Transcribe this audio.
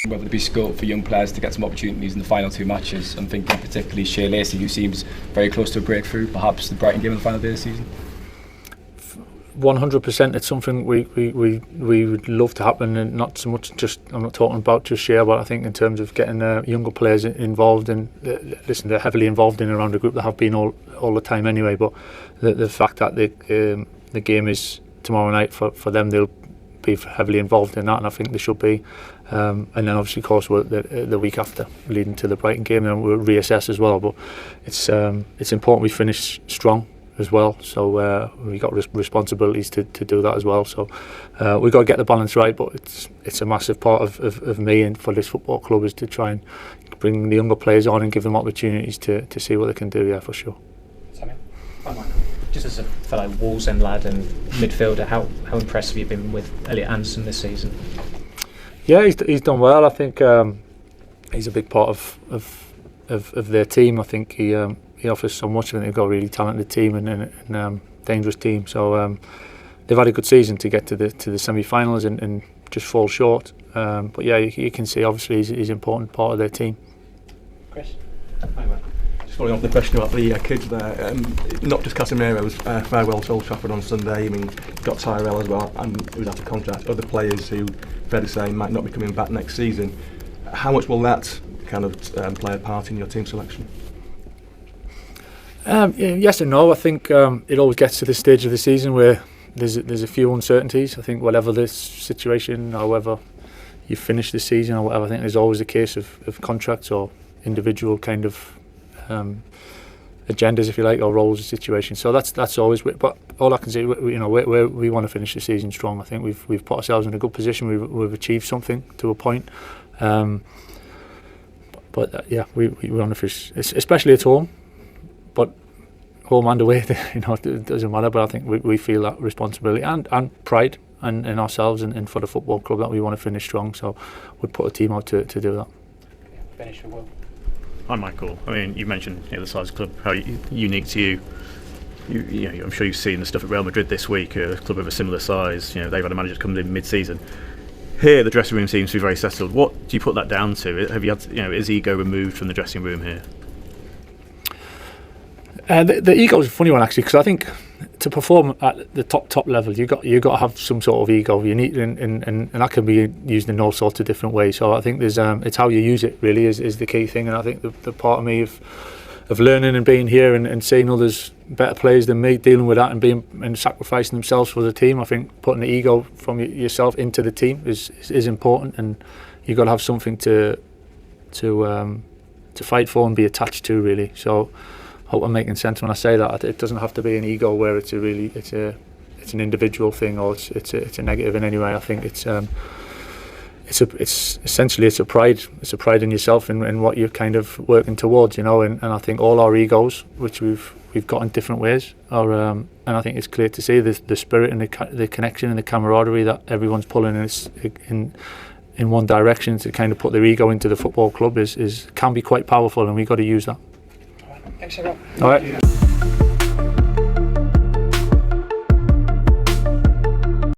Whether there be scope for young players to get some opportunities in the final two matches. I'm thinking particularly Shea Lacey, who seems very close to a breakthrough, perhaps the Brighton game in the final day of the season. 100%, it's something we would love to happen, and not so much just, I'm not talking about just Shea, but I think in terms of getting younger players involved, and listen, they're heavily involved in and around the group, they have been all the time anyway, but the fact that the game is tomorrow night for them, they'll be heavily involved in that, and I think they should be. And then obviously, of course, the week after, leading to the Brighton game, and we'll reassess as well. But it's important we finish strong as well. So we've got responsibilities to do that as well. So we've got to get the balance right. But it's a massive part of me and for this football club is to try and bring the younger players on and give them opportunities to see what they can do. Yeah, for sure. Sammy? Just as a fellow Wallsend lad and midfielder, how impressed have you been with Elliot Anderson this season? Yeah, he's done well. I think he's a big part of their team. I think he offers so much. I think they've got a really talented team and dangerous team. So they've had a good season to get to the semi-finals and just fall short. But yeah, you can see obviously he's an important part of their team. Chris? Hi, man. Just following up the question about the kids there, not just Casemiro's farewell to Old Trafford on Sunday. I mean, you've got Tyrell as well, and who's out of contract. Other players who, fair to say, might not be coming back next season. How much will that kind of play a part in your team selection? Yes and no. I think it always gets to this stage of the season where there's a few uncertainties. I think whatever the situation, however you finish the season or whatever, I think there's always a case of contracts or individual kind of agendas, if you like, or roles or situations. So that's always. But all I can say, we want to finish the season strong. I think we've put ourselves in a good position. We've achieved something to a point. Yeah, we want to finish, especially at home. But home and away, it doesn't matter. But I think we feel that responsibility and pride in ourselves and for the football club that we want to finish strong. So we put a team out to do that. Finish for Will. Hi Michael. I mean, you mentioned the size of the club, how unique to you. I'm sure you've seen the stuff at Real Madrid this week, a club of a similar size. They've had a manager come in mid-season. Here, the dressing room seems to be very settled. What do you put that down to? Have you had, is ego removed from the dressing room here? The ego is a funny one actually, because I think to perform at the top level, you got to have some sort of ego. You need, and that can be used in all sorts of different ways. So I think there's it's how you use it really is the key thing. And I think the part of me of learning and being here and seeing others better players than me dealing with that and sacrificing themselves for the team. I think putting the ego from yourself into the team is important, and you've got to have something to fight for and be attached to really. So I hope I'm making sense when I say that. It doesn't have to be an ego where it's an individual thing or it's a negative in any way. I think it's essentially a pride. It's a pride in yourself and what you're kind of working towards, and I think all our egos, which we've got in different ways, are and I think it's clear to see the spirit and the connection and the camaraderie that everyone's pulling in one direction to kind of put their ego into the football club can be quite powerful, and we've got to use that. Thanks everyone. All right.